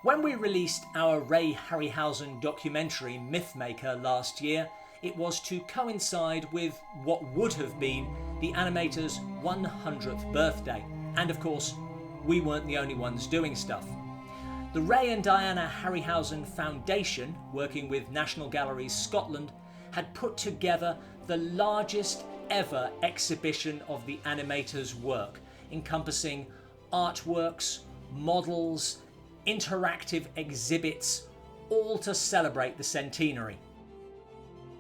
When we released our Ray Harryhausen documentary Mythmaker last year, it was to coincide with what would have been the animator's 100th birthday. And of course, we weren't the only ones doing stuff. The Ray and Diana Harryhausen Foundation, working with National Galleries Scotland, had put together the largest ever exhibition of the animator's work, encompassing artworks, models, interactive exhibits, all to celebrate the centenary.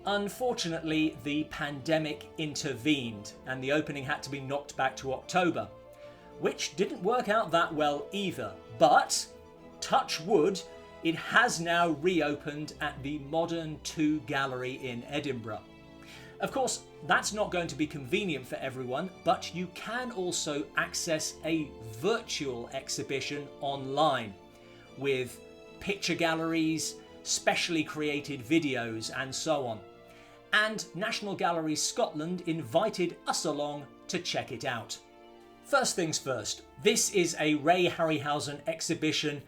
Unfortunately, the pandemic intervened and the opening had to be knocked back to October, which didn't work out that well either, but touch wood, it has now reopened at the Modern 2 Gallery in Edinburgh. Of course, that's not going to be convenient for everyone, but you can also access a virtual exhibition online with picture galleries, specially created videos and so on. And National Galleries Scotland invited us along to check it out. First things first, this is a Ray Harryhausen exhibition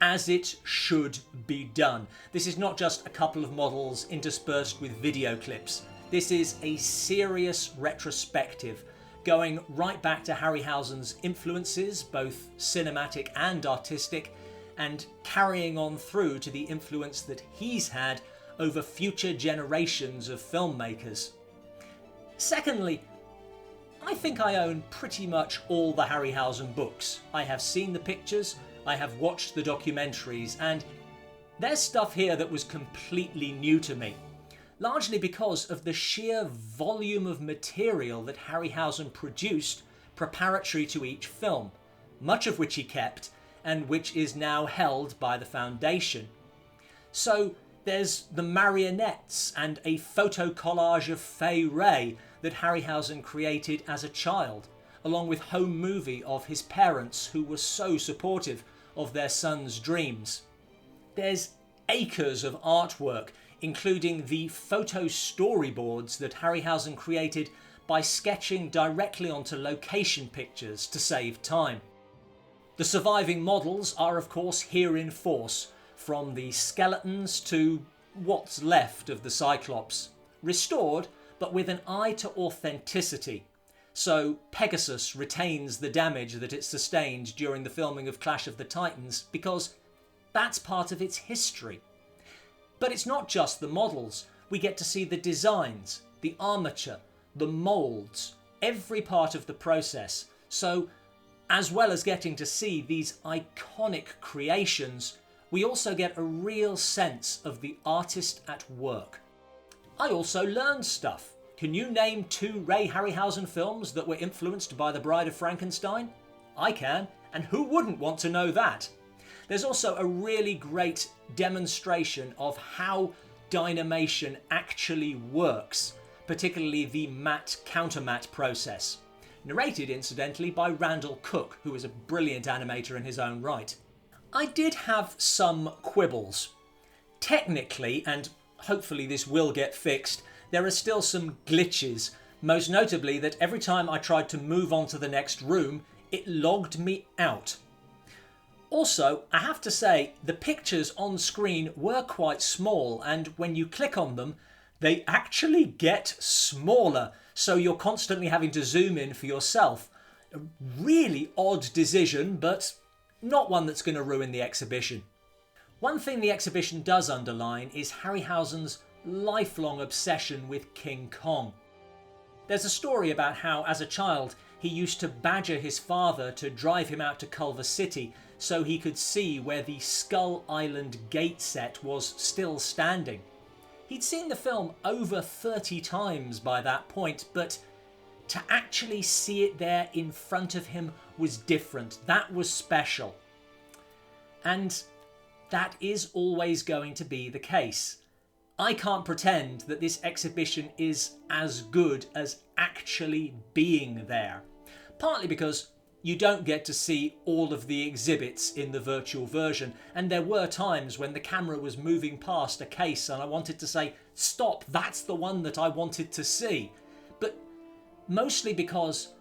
as it should be done. This is not just a couple of models interspersed with video clips. This is a serious retrospective, going right back to Harryhausen's influences, both cinematic and artistic, and carrying on through to the influence that he's had over future generations of filmmakers. Secondly, I think I own pretty much all the Harryhausen books. I have seen the pictures, I have watched the documentaries, and there's stuff here that was completely new to me, largely because of the sheer volume of material that Harryhausen produced preparatory to each film, much of which he kept and which is now held by the Foundation. So there's the marionettes and a photo collage of Fay Ray that Harryhausen created as a child, along with home movie of his parents who were so supportive of their son's dreams. There's acres of artwork, including the photo storyboards that Harryhausen created by sketching directly onto location pictures to save time. The surviving models are of course here in force, from the skeletons to what's left of the Cyclops, restored but with an eye to authenticity, so Pegasus retains the damage that it sustained during the filming of Clash of the Titans, because that's part of its history. But it's not just the models. We get to see the designs, the armature, the moulds, every part of the process. So, as well as getting to see these iconic creations, we also get a real sense of the artist at work. I also learned stuff. Can you name 2 Ray Harryhausen films that were influenced by The Bride of Frankenstein? I can, and who wouldn't want to know that? There's also a really great demonstration of how Dynamation actually works, particularly the matte countermatte process. Narrated, incidentally, by Randall Cook, who is a brilliant animator in his own right. I did have some quibbles. Technically, and hopefully this will get fixed, there are still some glitches, most notably that every time I tried to move on to the next room, it logged me out. Also, I have to say, the pictures on screen were quite small, and when you click on them, they actually get smaller, so you're constantly having to zoom in for yourself. A really odd decision, but not one that's going to ruin the exhibition. One thing the exhibition does underline is Harryhausen's lifelong obsession with King Kong. There's a story about how, as a child, he used to badger his father to drive him out to Culver City so he could see where the Skull Island gate set was still standing. He'd seen the film over 30 times by that point, but to actually see it there in front of him was different. That was special. And that is always going to be the case. I can't pretend that this exhibition is as good as actually being there. Partly because you don't get to see all of the exhibits in the virtual version, and there were times when the camera was moving past a case and I wanted to say, stop, that's the one that I wanted to see. But mostly because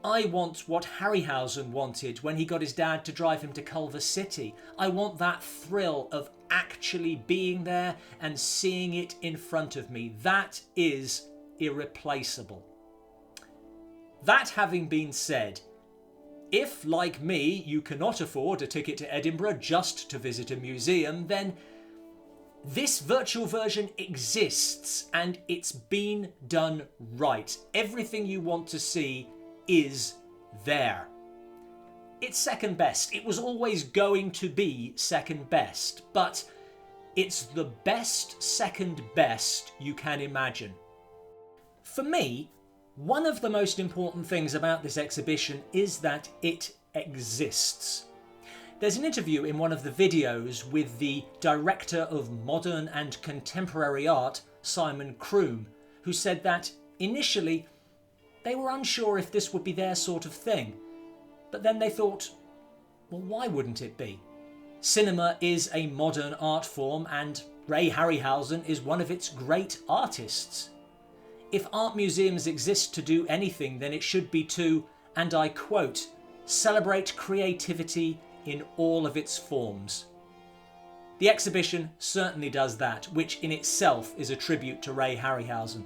I want what Harryhausen wanted when he got his dad to drive him to Culver City. I want that thrill of actually being there and seeing it in front of me. That is irreplaceable. That having been said, if, like me, you cannot afford a ticket to Edinburgh just to visit a museum, then this virtual version exists and it's been done right. Everything you want to see is there. It's second best. It was always going to be second best, but it's the best second best you can imagine. For me, one of the most important things about this exhibition is that it exists. There's an interview in one of the videos with the director of modern and contemporary art, Simon Kroom, who said that initially they were unsure if this would be their sort of thing, but then they thought, well, why wouldn't it be? Cinema is a modern art form and Ray Harryhausen is one of its great artists. If art museums exist to do anything, then it should be to, and I quote, celebrate creativity in all of its forms. The exhibition certainly does that, which in itself is a tribute to Ray Harryhausen.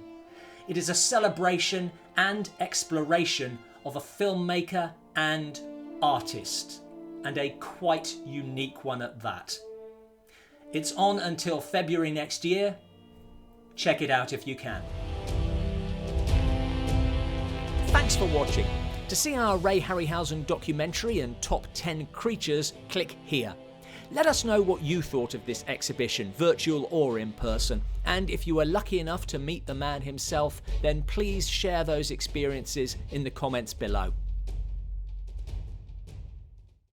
It is a celebration and exploration of a filmmaker and artist, and a quite unique one at that. It's on until February next year. Check it out if you can. Thanks for watching. To see our Ray Harryhausen documentary and top 10 creatures, click here. Let us know what you thought of this exhibition, virtual or in person. And if you were lucky enough to meet the man himself, then please share those experiences in the comments below.